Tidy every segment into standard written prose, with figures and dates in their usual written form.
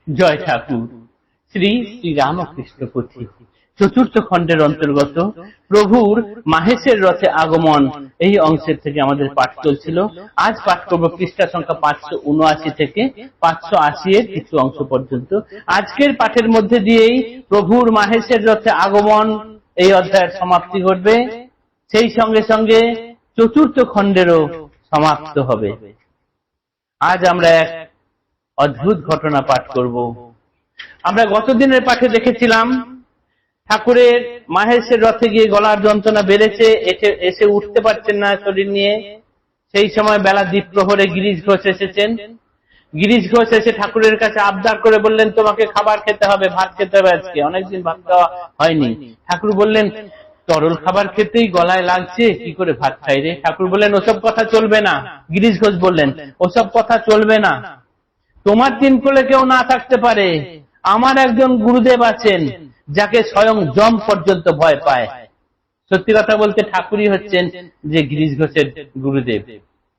জয় ঠাকুর। শ্রী শ্রী রামকৃষ্ণ পুঁথি চতুর্থ খণ্ডের অন্তর্গত প্রভুর মাহেশের রথে আগমন এই অংশের থেকে আমাদের পাঠ চলছিল। আজ পাঠ করব পৃষ্ঠা সংখ্যা 579 থেকে 580 এর কিছু অংশ পর্যন্ত। আজকের পাঠের মধ্যে দিয়েই প্রভুর মাহেশের রথে আগমন এই অধ্যায়ের সমাপ্তি ঘটবে, সেই সঙ্গে সঙ্গে চতুর্থ খণ্ডেরও সমাপ্ত হবে। আজ আমরা এক অদ্ভুত ঘটনা পাঠ করব। আমরা গত দিনের পাঠে দেখেছিলাম ঠাকুরের মাহেশের রথে গিয়ে গলার যন্ত্রণা বেড়েছে, এসে উঠতে পারছেন না শরীর নিয়ে। সেই সময় বেলা দ্বীপ্রহরে গিরিশ ঘোষ এসেছেন। গিরিশ ঘোষ এসে ঠাকুরের কাছে আবদার করে বললেন, তোমাকে খাবার খেতে হবে, ভাত খেতে হবে, আজকে অনেকদিন ভাত খাওয়া হয়নি। ঠাকুর বললেন, তরল খাবার খেতেই গলায় লাগছে, কি করে ভাত খাই রে? ঠাকুর বললেন, ওসব কথা চলবে না। গিরিশ ঘোষ বললেন, ওসব কথা চলবে না। তোমার তিন কোলে কেউ না থাকতে পারে, আমার একজন গুরুদেব আছেন যাকে স্বয়ং যম পর্যন্ত ভয় পায়। সত্যি কথা বলতে ঠাকুরই হচ্ছেন যে গিরিশ ঘোষের গুরুদেব।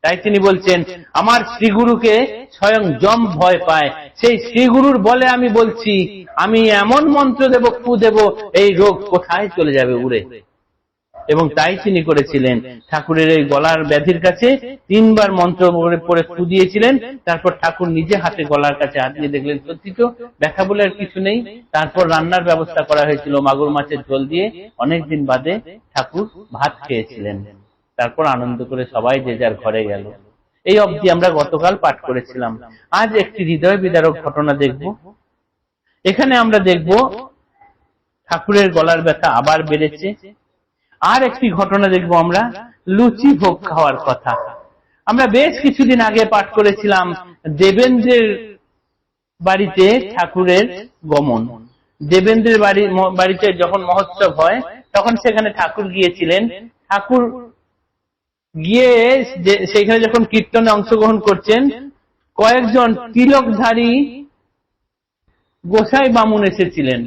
তাই তিনি বলছেন, আমার শ্রীগুরুকে স্বয়ং যম ভয় পায়। সেই শ্রীগুরুর বলে আমি বলছি, আমি এমন মন্ত্র দেব, ফু দেব, এই রোগ কোথায় চলে যাবে উড়ে। এবং তাই তিনি করেছিলেন। ঠাকুরের এই গলার ব্যাধির কাছে 3 বার মন্ত্র পড়ে ফু দিয়েছিলেন। তারপর ঠাকুর নিজে হাতে গলার কাছে হাত দিয়ে দেখলেন সত্যি তো ব্যথা বলে আর কিছু নেই। তারপর রান্নার ব্যবস্থা করা হয়েছিল মাগুর মাছের ঝোল দিয়ে। অনেকদিন বাদে ঠাকুর ভাত খেয়েছিলেন। তারপর আনন্দ করে সবাই যে যার ঘরে গেল। এই অবধি আমরা গতকাল পাঠ করেছিলাম। আজ একটি হৃদয় বিদারক ঘটনা দেখব। এখানে আমরা দেখব ঠাকুরের গলার ব্যথা আবার বেড়েছে। আর একটি ঘটনা দেখব আমরা, লুচি ভোগ খাওয়ার কথা। আমরা বেশ কিছুদিন আগে পাঠ করেছিলাম দেবেন্দ্রের বাড়িতে ঠাকুরের গমন। দেবেন্দ্রের বাড়িতে যখন মহোৎসব হয় তখন সেখানে ঠাকুর গিয়েছিলেন। ঠাকুর গিয়ে সেখানে যখন কীর্তনে অংশগ্রহণ করছেন, কয়েকজন তিলকধারী গোসাই বামুন এসেছিলেন।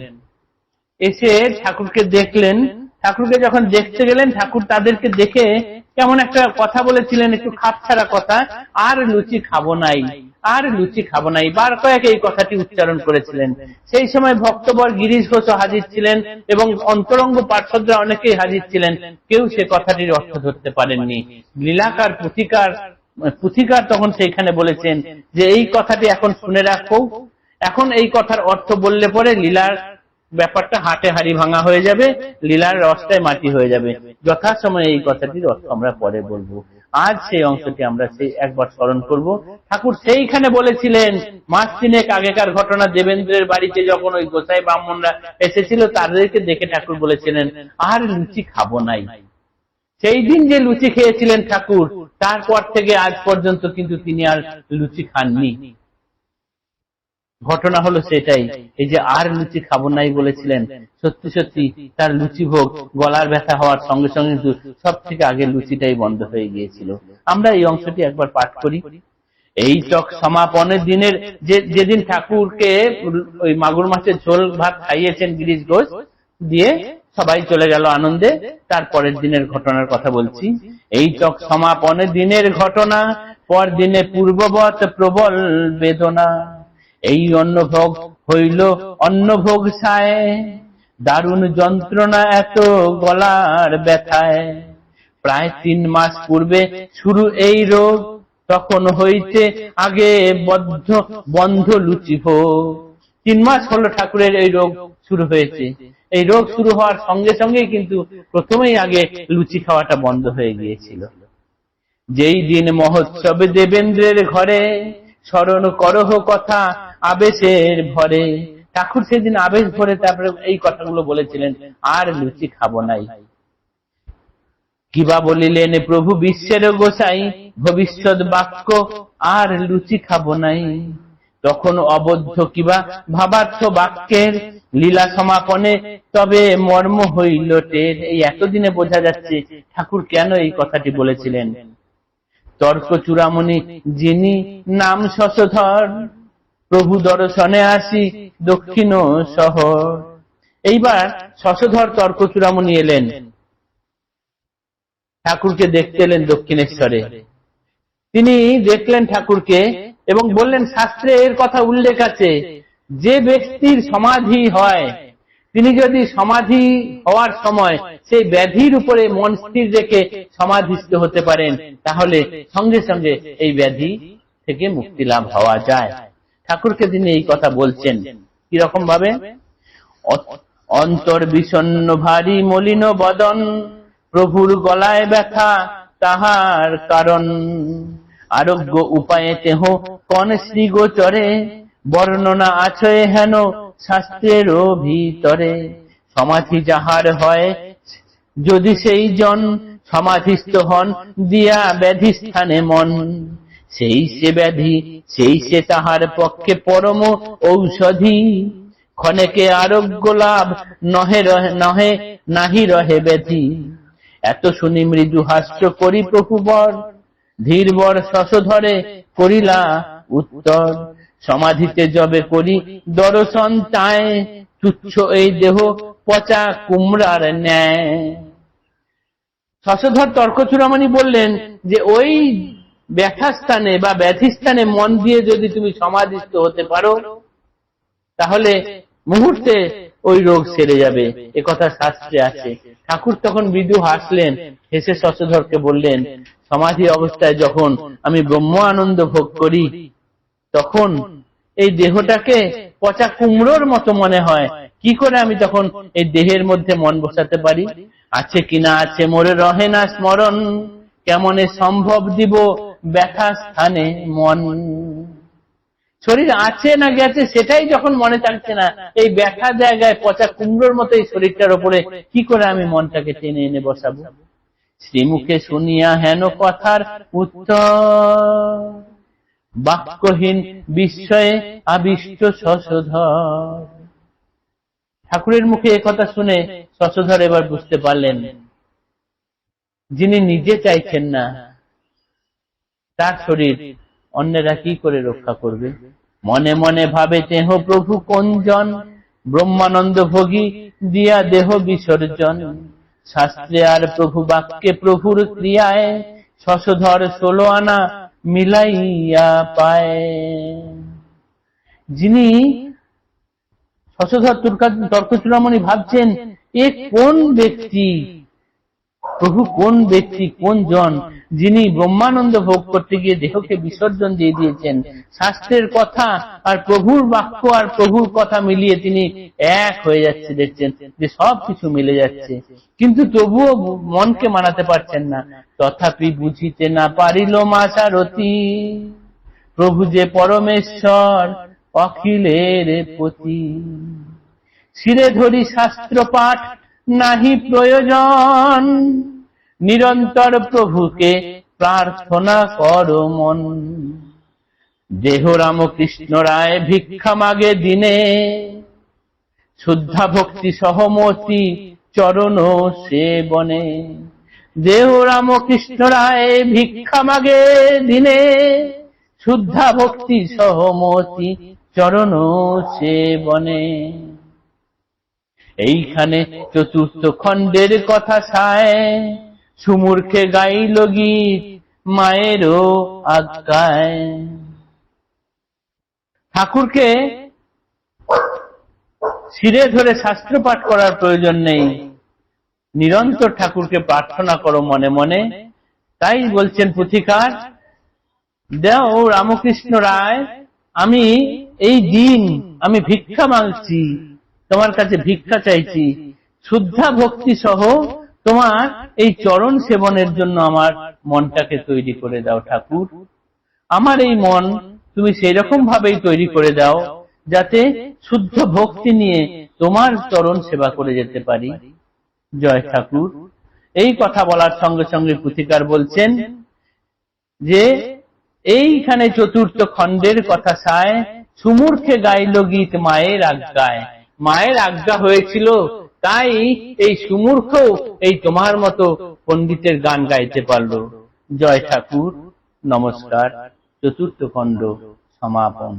এসে ঠাকুরকে দেখলেন। ঠাকুরকে যখন দেখতে গেলেন, ঠাকুর তাদেরকে দেখে কেমন একটা কথা বলেছিলেন, একটু খাপছাড়া কথা, আর লুচি খাবো নাই, আর লুচি খাবো নাই, বার কয়েক এই কথাটি উচ্চারণ করেছিলেন। সেই সময় ভক্তবর গিরিশ ঘোষও হাজির ছিলেন এবং অন্তরঙ্গ পার্শ্বদরা অনেকেই হাজির ছিলেন। কেউ সে কথাটির অর্থ ধরতে পারেননি। লীলাকার পুথিকার তখন সেইখানে বলেছেন যে এই কথাটি এখন শুনে রাখো, এখন এই কথার অর্থ বললে পরে লীলার ব্যাপারটা হাটে হাড়ি ভাঙা হয়ে যাবে, লীলার রসটাই মাটি হয়ে যাবে। যথাসময়ে এই কথাটির অর্থ আমরা পরে বলবো। আজ সেই অংশটি আমরা সেই একবার স্মরণ করব। ঠাকুর সেইখানে বলেছিলেন, মাস 3 আগেকার ঘটনা, দেবেন্দ্রের বাড়িতে যখন ওই গোসাই ব্রাহ্মণরা এসেছিল তাদেরকে দেখে ঠাকুর বলেছিলেন, আর লুচি খাবো নাই। সেই দিন যে লুচি খেয়েছিলেন ঠাকুর, তারপর থেকে আজ পর্যন্ত কিন্তু তিনি আর লুচি খাননি। ঘটনা হলো সেটাই, এই যে আর লুচি খাবো নাই বলেছিলেন, সত্যি সত্যি তার লুচি ভোগ গলার ব্যথা হওয়ার সঙ্গে সঙ্গে কিন্তু সব থেকে আগে লুচিটাই বন্ধ হয়ে গিয়েছিল। আমরা এই অংশটি একবার পাঠ করি। এই চক সমাপনের দিনের যেদিন ঠাকুরকে ওই মাগুর মাছের ঝোল ভাত খাইয়েছেন গিরিশ ঘোষ, দিয়ে সবাই চলে গেল আনন্দে। তারপরের দিনের ঘটনার কথা বলছি। এই চক সমাপনের দিনের ঘটনা, পর দিনে পূর্ববৎ প্রবল বেদনা। এই অন্নভোগ হইল অন্নভোগ সায়, দারুণ যন্ত্রণা এত গলার ব্যথায়। প্রায় 3 মাস পূর্বে শুরু এই রোগ, তখন হইতে আগে বন্ধ লুচি ভোগ। 3 মাস হলো ঠাকুরের এই রোগ শুরু হয়েছে। এই রোগ শুরু হওয়ার সঙ্গে সঙ্গেই কিন্তু প্রথমেই আগে লুচি খাওয়াটা বন্ধ হয়ে গিয়েছিল। যেই দিন মহোৎসবে দেবেন্দ্রের ঘরে, স্মরণ করহ কথা আবেশের ভরে। ঠাকুর সেদিন আবেশ ভরে তারপরে এই কথাগুলো বলেছিলেন, আর লুচি খাবো নাই। কিবা বলিলেন প্রভু বিশ্বের গোসাই, ভবিষ্যৎ বাক্য, আর লুচি খাবো নাই। তখন অবদ্ধ কিবা ভাবার্থ বাক্যের, লীলা সমাপনে তবে মর্ম হইল টের। এই এতদিনে বোঝা যাচ্ছে ঠাকুর কেন এই কথাটি বলেছিলেন। তর্ক চূড়ামণি যিনি নাম শশধর, প্রভু দর্শনে আসি দক্ষিণ শহর। এইবার শশধর তর্ক চূড়ামণি এলেন, ঠাকুরকে দেখতে এলেন দক্ষিণেশ্বরে। তিনি দেখলেন ঠাকুরকে এবং বললেন, শাস্ত্রে এর কথা উল্লেখ আছে, যে ব্যক্তির সমাধি হয় তিনি যদি সমাধি হওয়ার সময় সেই ব্যাধির উপরে মন স্থির রেখে সমাধিস্থ হতে পারেন, তাহলে সঙ্গে সঙ্গে এই ব্যাধি থেকে মুক্তি লাভ হওয়া যায়। ঠাকুরকে তিনি এই কথা বলছেন কিরকম ভাবে? অন্তর বিষণ্ণ ভারী মলিন বদন, প্রভুর গলায় ব্যথা তাহার কারণ, আরোগ্য উপায়ে তেহ কন শ্রী গোচরে, বর্ণনা আছে হেন শাস্ত্রের ভিতরে। সমাধি যাহার হয় যদি সেই জন, সমাধিস্থ হন দিয়া ব্যাধি স্থানে মন, সেই সে ব্যাধি সেই সে তাহার পক্ষে পরম ঔষধি, ক্ষণেকে আরোগ্য লাভ নহে নহে নাহি রহে ব্যাধি। এত শুনি মৃদু হাস্য করি প্রভুবর, ধীরবর শশধরে করিলা উত্তর, সমাধিতে যবে করি দর্শন তায়, তুচ্ছ এই দেহ পচা কুমড়ার ন্যায়। শশধর তর্কচূড়ামণি বললেন যে ওই ব্যথা স্থানে বা ব্যাধি স্থানে মন দিয়ে যদি তুমি সমাধিস্থ হতে পারো, তাহলে মুহূর্তে ওই রোগ সেরে যাবে, এ কথা শাস্ত্রে আছে। ঠাকুর তখন মৃদু হাসলেন, হেসে শশধরকে বললেন, সমাধি অবস্থায় যখন আমি ব্রহ্ম আনন্দ ভোগ করি, তখন এই দেহটাকে পচা কুমড়োর মতো মনে হয়। কি করে আমি তখন এই দেহের মধ্যে মন বসাতে পারি? আছে কিনা আছে মোরে রহে না স্মরণ, কেমনে সম্ভব দিব ব্যথা স্থানে মন। শরীর আছে না গেছে সেটাই যখন মনে থাকছে না, এই ব্যথা জায়গায় পচা কুমড়োর মতো এই শরীরটার উপরে কি করে আমি মনটাকে টেনে এনে বসাবো? শ্রীমুখে শুনিয়া হেন কথার উত্তর, বাক্যহীন বিস্ময়ে আবিষ্ট শশধর। ঠাকুরের মুখে একথা শুনে শশধর এবার বুঝতে পারলেন, যিনি নিজে চাইছেন না তার শরীর অন্যেরা কি করে রক্ষা করবে। মনে মনে ভাবে তেহ প্রভু কোনজন, ব্রহ্মানন্দ ভোগী দিয়া দেহ বিসর্জন, শাস্ত্রে আর প্রভু বাক্যে প্রভুর ক্রিয়ায়, শশধর 16 আনা মিলাইয়া পায়। যিনি শশধর তর্কচূড়ামণি ভাবছেন, এ কোন ব্যক্তি, প্রভু কোন ব্যক্তি, কোন জন, যিনি ব্রহ্মানন্দ ভোগ করতে গিয়ে দেহকে বিসর্জন দিয়ে দিয়েছেন। শাস্ত্রের কথা আর প্রভুর বাক্য আর প্রভুর কথা মিলিয়ে তিনি এক হয়ে যাচ্ছে, দেখছেন যে সব কিছু মিলে যাচ্ছে, কিন্তু তবুও মনকে মানাতে পারছেন না। তথাপি বুঝিতে না পারিল মা সারথী, প্রভু যে পরমেশ্বর অখিলের পতি। শিরে ধরি শাস্ত্র পাঠ নাহি প্রয়োজন, নিরন্তর প্রভুকে প্রার্থনা কর মন। দেহ রামকৃষ্ণ রায় ভিক্ষা মাগে দিনে, শুদ্ধা ভক্তি সহমতি চরণ সেবনে। দেহ রামকৃষ্ণ রায় ভিক্ষা মাগে দিনে, শুদ্ধা ভক্তি সহমতি চরণ সেবনে। এইখানে চতুর্থ খণ্ডের কথা সায়, সুমূর্খে গাইল গীত মায়েরও আজ্ঞায়। ঠাকুরকে শিরে ধরে শাস্ত্র পাঠ করার প্রয়োজন নেই, নিরন্তর ঠাকুরকে প্রার্থনা করো মনে মনে। তাই বলছেন পুথিকার, দেও রামকৃষ্ণ রায়, আমি এই দিন আমি ভিক্ষা মাগছি, তোমার কাছে ভিক্ষা চাইছি, শুদ্ধা ভক্তি সহ তোমার এই চরণ সেবনের জন্য আমার মনটাকে তৈরি করে দাও ঠাকুর। আমার এই মন তুমি সেই রকম ভাবেই তৈরি করে দাও যাতে শুদ্ধ ভক্তি নিয়ে তোমার চরণ সেবা করে যেতে পারি। জয় ঠাকুর। এই কথা বলার সঙ্গে সঙ্গে পুথিকার বলছেন যে এইখানে চতুর্থ খণ্ডের কথা সায়, সুমূর্খে গাইল গীত মায়ের আজ্ঞায়। মায়ের আজ্ঞা হয়েছিল, তাই এই সুমূর্খ এই তোমার মতো পণ্ডিতের গান গাইতে পারলো। জয় ঠাকুর। নমস্কার। চতুর্থ খণ্ড সমাপন।